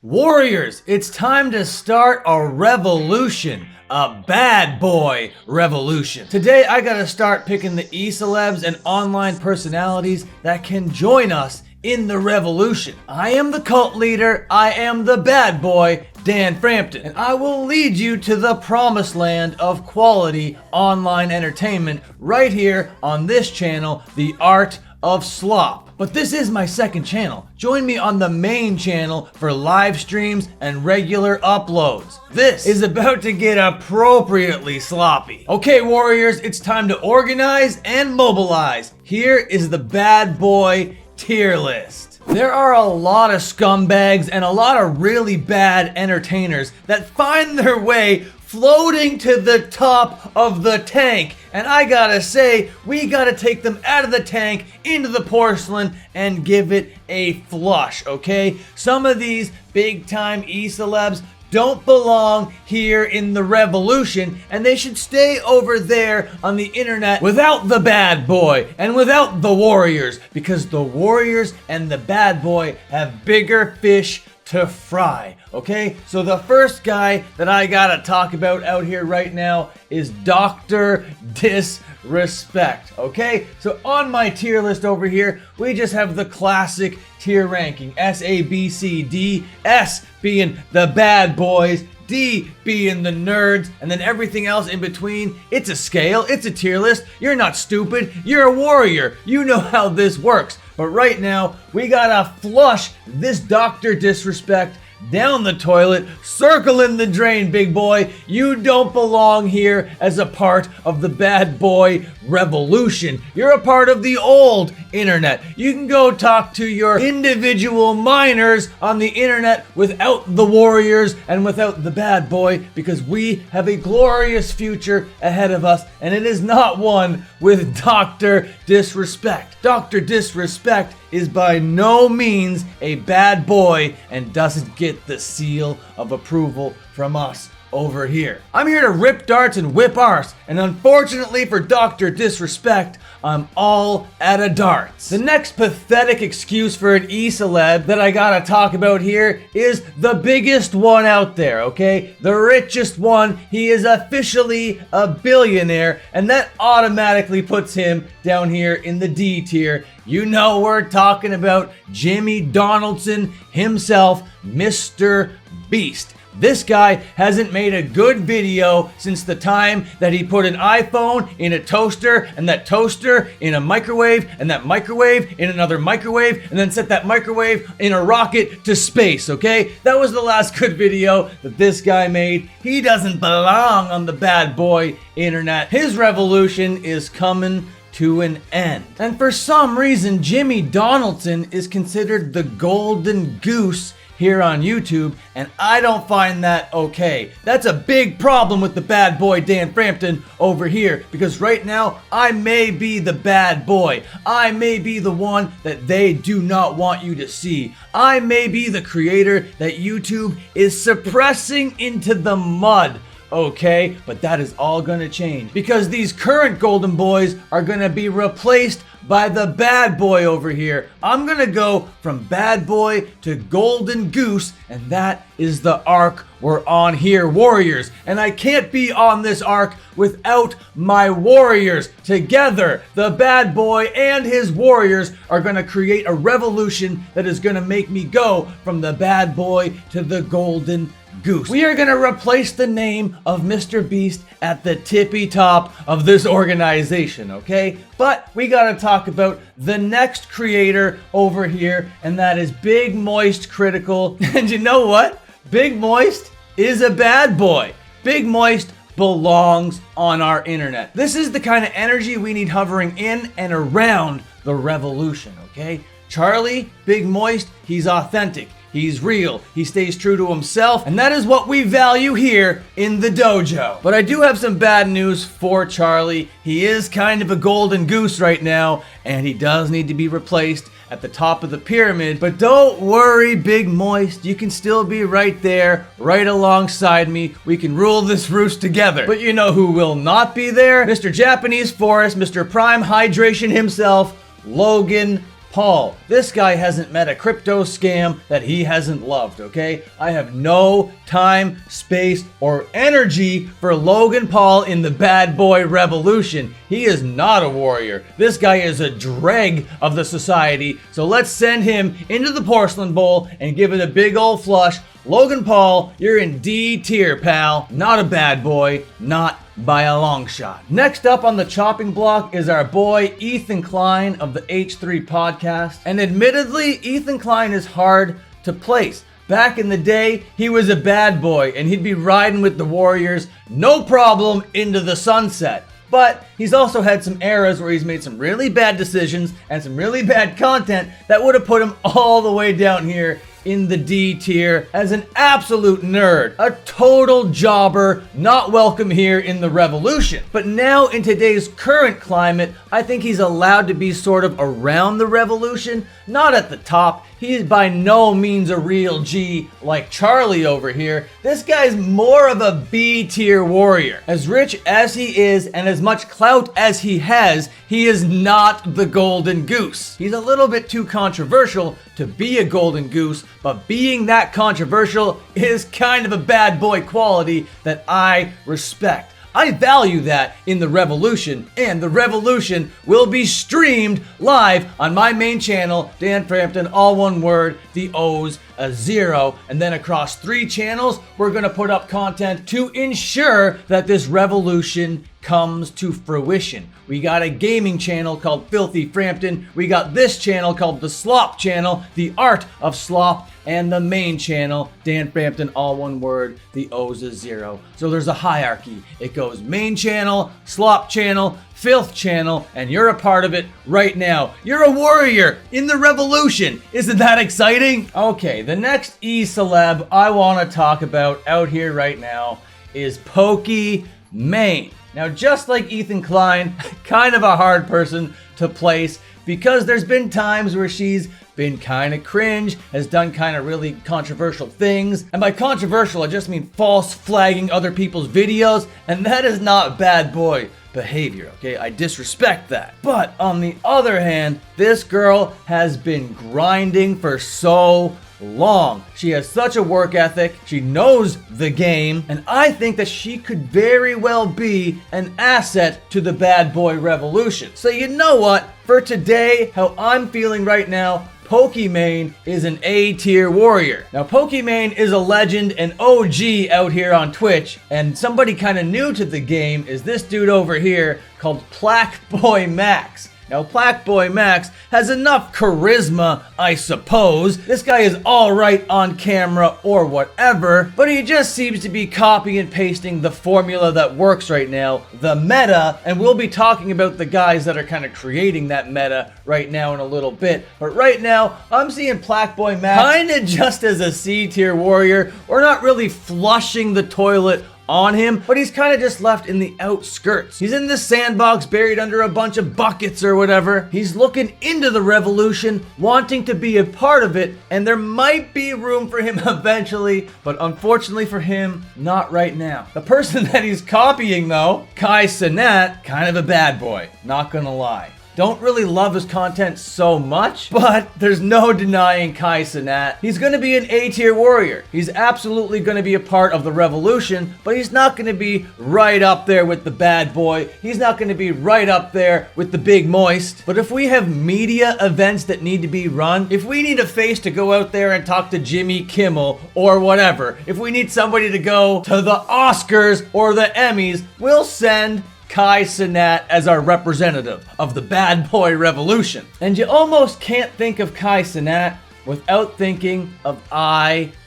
Warriors, it's time to start a revolution. A bad boy revolution. Today I gotta start picking the e-celebs and online personalities that can join us in the revolution. I am the cult leader, I am the bad boy, Dan Frampton, and I will lead you to the promised land of quality online entertainment right here on this channel, The Art of Slop. But this is my second channel. Join me on the main channel for live streams and regular uploads. This is about to get appropriately sloppy. Okay, Warriors, it's time to organize and mobilize. Here is the bad boy tier list. There are a lot of scumbags and a lot of really bad entertainers that find their way floating to the top of the tank. And I gotta say, we gotta take them out of the tank into the porcelain and give it a flush, okay? Some of these big time e-celebs don't belong here in the revolution, and they should stay over there on the internet without the bad boy and without the warriors, because the warriors and the bad boy have bigger fish to fry, okay? So the first guy that I gotta talk about out here right now is Dr. Disrespect, okay? So on my tier list over here, we just have the classic tier ranking. S, A, B, C, D. S being the bad boys, D being the nerds, and then everything else in between. It's a scale, it's a tier list. You're not stupid, you're a warrior. You know how this works. But right now, we gotta flush this Dr. Disrespect down the toilet, circling the drain, big boy. You don't belong here as a part of the bad boy revolution. You're a part of the old internet. You can go talk to your individual miners on the internet without the warriors and without the bad boy, because we have a glorious future ahead of us, and it is not one with Dr. Disrespect. Dr. Disrespect is by no means a bad boy and doesn't get the seal of approval from us over here. I'm here to rip darts and whip arse, and unfortunately for Dr. Disrespect, I'm all out of darts. The next pathetic excuse for an e-celeb that I gotta talk about here is the biggest one out there, okay? The richest one. He is officially a billionaire, and that automatically puts him down here in the D tier. You know we're talking about Jimmy Donaldson himself, Mr. Beast. This guy hasn't made a good video since the time that he put an iPhone in a toaster, and that toaster in a microwave, and that microwave in another microwave, and then set that microwave in a rocket to space, okay? That was the last good video that this guy made. He doesn't belong on the bad boy internet. His revolution is coming to an end. And for some reason, Jimmy Donaldson is considered the golden goose here on YouTube, and I don't find that okay. That's a big problem with the bad boy Dan Frampton over here, because right now I may be the bad boy. I may be the one that they do not want you to see. I may be the creator that YouTube is suppressing into the mud. Okay, but that is all gonna change, because these current golden boys are gonna be replaced by the bad boy over here. I'm gonna go from bad boy to golden goose, and that is the arc we're on here, Warriors. And I can't be on this arc without my warriors. Together, the bad boy and his warriors are gonna create a revolution that is gonna make me go from the bad boy to the golden goose. We are gonna replace the name of Mr. Beast at the tippy top of this organization, okay? But we gotta talk about the next creator over here, and that is Big Moist Critical. And you know what? Big Moist is a bad boy. Big Moist belongs on our internet. This is the kind of energy we need hovering in and around the revolution, okay? Charlie, Big Moist, he's authentic. He's real, he stays true to himself, and that is what we value here in the dojo. But I do have some bad news for Charlie. He is kind of a golden goose right now, and he does need to be replaced at the top of the pyramid. But don't worry, Big Moist, you can still be right there, right alongside me. We can rule this roost together. But you know who will not be there? Mr. Japanese Forest, Mr. Prime Hydration himself, Logan Paul. This guy hasn't met a crypto scam that he hasn't loved, okay? I have no time, space, or energy for Logan Paul in the bad boy revolution. He is not a warrior. This guy is a dreg of the society. So let's send him into the porcelain bowl and give it a big old flush. Logan Paul, you're in D tier, pal. Not a bad boy, not by a long shot. Next up on the chopping block is our boy Ethan Klein of the H3 podcast. And admittedly, Ethan Klein is hard to place. Back in the day, he was a bad boy and he'd be riding with the Warriors, no problem, into the sunset. But he's also had some eras where he's made some really bad decisions and some really bad content that would have put him all the way down here in the D tier as an absolute nerd, a total jobber, not welcome here in the revolution. But now in today's current climate, I think he's allowed to be sort of around the revolution, not at the top. He is by no means a real G like Charlie over here. This guy's more of a B tier warrior. As rich as he is and as much clout as he has, he is not the golden goose. He's a little bit too controversial to be a golden goose, but being that controversial is kind of a bad boy quality that I respect. I value that in the revolution, and the revolution will be streamed live on my main channel, Dan Frampton, all one word, the O's a 0, and then across 3 channels, we're gonna put up content to ensure that this revolution comes to fruition. We got a gaming channel called Filthy Frampton, we got this channel called the Slop channel, the art of slop, and the main channel, Dan Frampton, all one word, the O's a 0. So there's a hierarchy. It goes main channel, Slop channel, Filth channel, and you're a part of it right now. You're a warrior in the revolution. Isn't that exciting? Okay, the next E-celeb I want to talk about out here right now is Pokimane. Now, just like Ethan Klein, kind of a hard person to place because there's been times where she's been kind of cringe, has done kind of really controversial things. And by controversial, I just mean false flagging other people's videos, and that is not bad boy behavior, okay? I disrespect that. But on the other hand, this girl has been grinding for so long. She has such a work ethic, she knows the game, and I think that she could very well be an asset to the bad boy revolution. So you know what? For today, how I'm feeling right now, Pokimane is an A tier warrior. Now, Pokimane is a legend, an OG out here on Twitch, and somebody kind of new to the game is this dude over here called Plaque Boy Max. Now, Plaque Boy Max has enough charisma, I suppose. This guy is alright on camera or whatever, but he just seems to be copying and pasting the formula that works right now, the meta, and we'll be talking about the guys that are kind of creating that meta right now in a little bit. But right now, I'm seeing Plaque Boy Max kind of just as a C tier warrior. We're not really flushing the toilet on him, but he's kind of just left in the outskirts. He's in this sandbox buried under a bunch of buckets or whatever. He's looking into the revolution, wanting to be a part of it, and there might be room for him eventually, but unfortunately for him, not right now. The person that he's copying though, cenat, kind of a bad boy, not gonna lie. Don't really love his content so much, but there's no denying cenat. He's going to be an A tier warrior. He's absolutely going to be a part of the revolution, but he's not going to be right up there with the bad boy. He's not going to be right up there with the big moist. But if we have media events that need to be run, if we need a face to go out there and talk to Jimmy Kimmel or whatever, if we need somebody to go to the Oscars or the Emmys, we'll send cenat as our representative of the bad boy revolution. And you almost can't think of cenat without thinking of ishowspeed.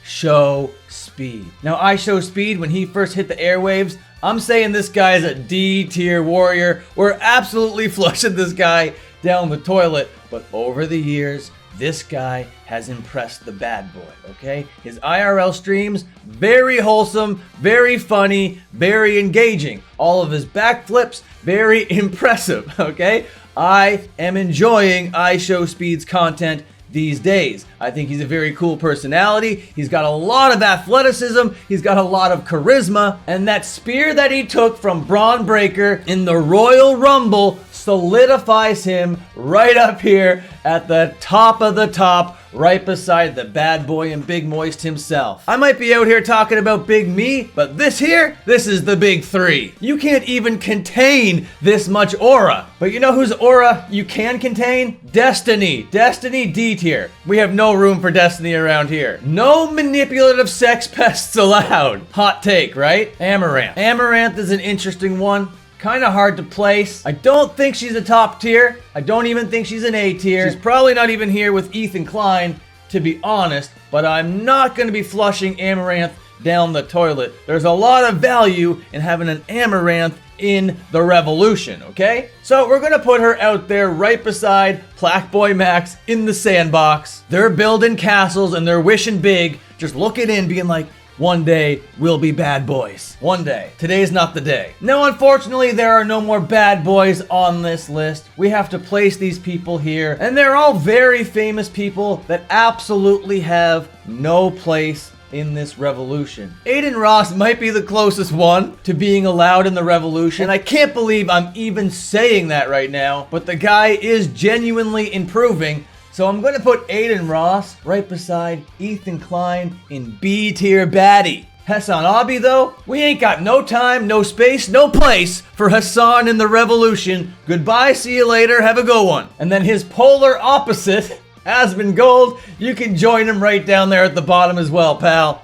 Now, ishowspeed, when he first hit the airwaves, I'm saying this guy is a D tier warrior. We're absolutely flushing this guy down the toilet, but over the years, this guy has impressed the bad boy, okay? His IRL streams, very wholesome, very funny, very engaging. All of his backflips, very impressive, okay? I am enjoying ishowspeed's content these days. I think he's a very cool personality. He's got a lot of athleticism. He's got a lot of charisma. And that spear that he took from Braun Breaker in the Royal Rumble solidifies him right up here at the top of the top, right beside the bad boy and Big Moist himself. I might be out here talking about Big Me, but this is the big three. You can't even contain this much aura. But you know whose aura you can contain? Destiny. Destiny D tier. We have no room for Destiny around here. No manipulative sex pests allowed. Hot take, right? Amaranth. Amaranth is an interesting one. Kind of hard to place. I don't think she's a top tier. I don't even think she's an A tier. She's probably not even here with Ethan Klein, to be honest, but I'm not going to be flushing Amaranth down the toilet. There's a lot of value in having an Amaranth in the Revolution, okay? So we're going to put her out there right beside Plaque Boy Max in the sandbox. They're building castles and they're wishing big, just looking in, being like, one day, we'll be bad boys. One day. Today's not the day. Now, unfortunately, there are no more bad boys on this list. We have to place these people here. And they're all very famous people that absolutely have no place in this revolution. Adin Ross might be the closest one to being allowed in the revolution. And I can't believe I'm even saying that right now. But the guy is genuinely improving. So I'm going to put Adin Ross right beside Ethan Klein in B tier baddie. Hassan Abi though, we ain't got no time, no space, no place for Hassan in the revolution. Goodbye, see you later, have a good one. And then his polar opposite, Asmon Gold, you can join him right down there at the bottom as well, pal.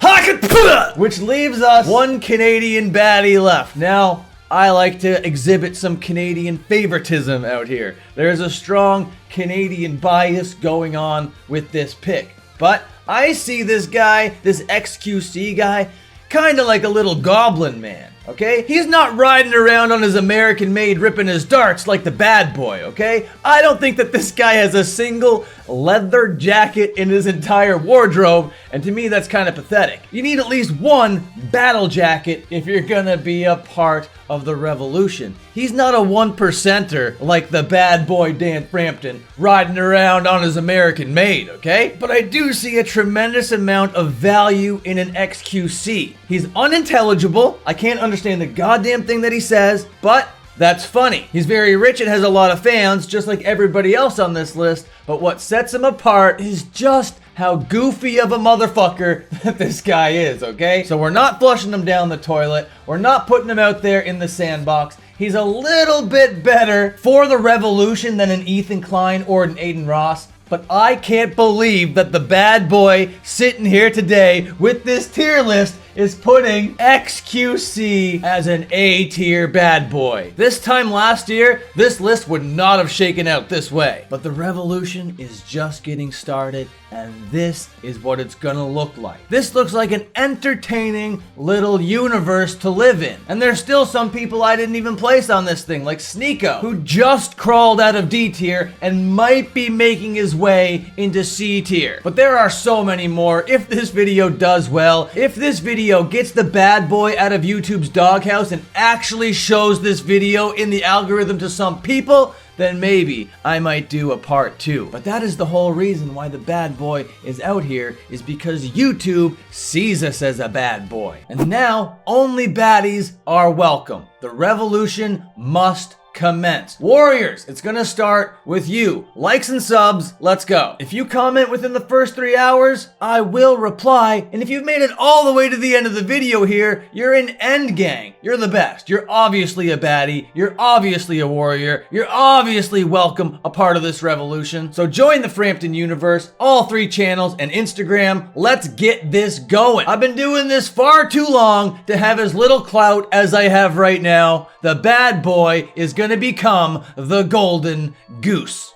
Which leaves us one Canadian baddie left. Now, I like to exhibit some Canadian favoritism out here. There's a strong Canadian bias going on with this pick. But I see this guy, this XQC guy, kind of like a little goblin man, okay? He's not riding around on his American-made ripping his darts like the bad boy, okay? I don't think that this guy has a single leather jacket in his entire wardrobe, and to me that's kind of pathetic. You need at least one battle jacket if you're gonna be a part of the revolution. He's not a 1%er like the bad boy Dan Frampton riding around on his American made, okay? But I do see a tremendous amount of value in an XQC. He's unintelligible. I can't understand the goddamn thing that he says, but that's funny. He's very rich and has a lot of fans, just like everybody else on this list, but what sets him apart is just how goofy of a motherfucker that this guy is, okay? So we're not flushing him down the toilet. We're not putting him out there in the sandbox. He's a little bit better for the revolution than an Ethan Klein or an Adin Ross. But I can't believe that the bad boy sitting here today with this tier list is putting XQC as an A tier bad boy. This time last year, this list would not have shaken out this way. But the revolution is just getting started, and this is what it's gonna look like. This looks like an entertaining little universe to live in. And there's still some people I didn't even place on this thing, like Sneeko, who just crawled out of D tier and might be making his way into C tier. But there are so many more. If this video does well, if this video gets the bad boy out of YouTube's doghouse and actually shows this video in the algorithm to some people, then maybe I might do a part 2. But that is the whole reason why the bad boy is out here, is because YouTube sees us as a bad boy. And now, only baddies are welcome. The revolution must commence. Warriors, it's gonna start with you. Likes and subs, let's go. If you comment within the first 3 hours, I will reply. And if you've made it all the way to the end of the video here, you're in end gang. You're the best. You're obviously a baddie. You're obviously a warrior. You're obviously welcome a part of this revolution. So join the Frampton universe, all 3 channels and Instagram. Let's get this going. I've been doing this far too long to have as little clout as I have right now. The bad boy is gonna become the golden goose.